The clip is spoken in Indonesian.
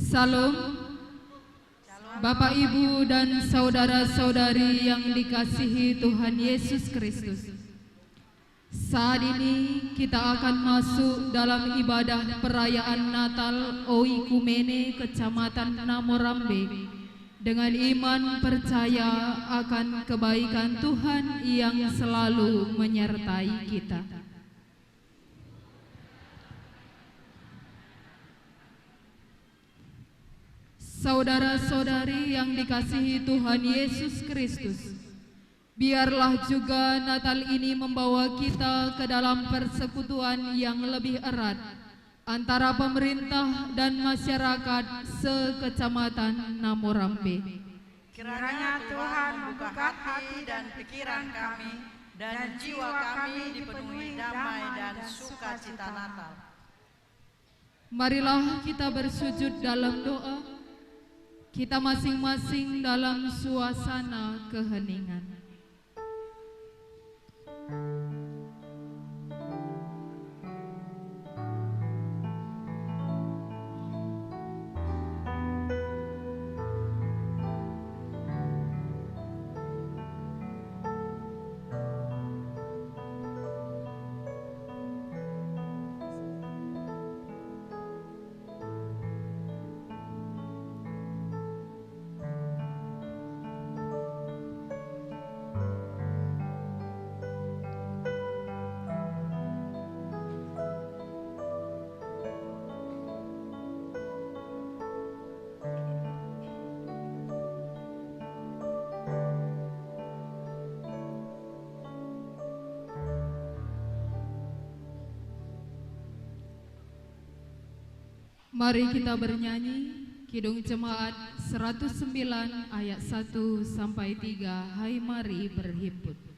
Salam, Bapak, Ibu, dan saudara-saudari yang dikasihi Tuhan Yesus Kristus. Saat ini kita akan masuk dalam ibadah perayaan Natal Oikumene Kecamatan Namorambe dengan iman percaya akan kebaikan Tuhan yang selalu menyertai kita. Saudara-saudari yang dikasihi Tuhan Yesus Kristus, biarlah juga Natal ini membawa kita ke dalam persekutuan yang lebih erat antara pemerintah dan masyarakat sekecamatan Namorambe. Kiranya Tuhan membuka hati dan pikiran kami dan jiwa kami dipenuhi damai dan sukacita Natal. Marilah kita bersujud dalam doa, kita masing-masing dalam suasana keheningan. Mari kita bernyanyi Kidung Jemaat 109 ayat 1 sampai 3. Hai mari berhimpun.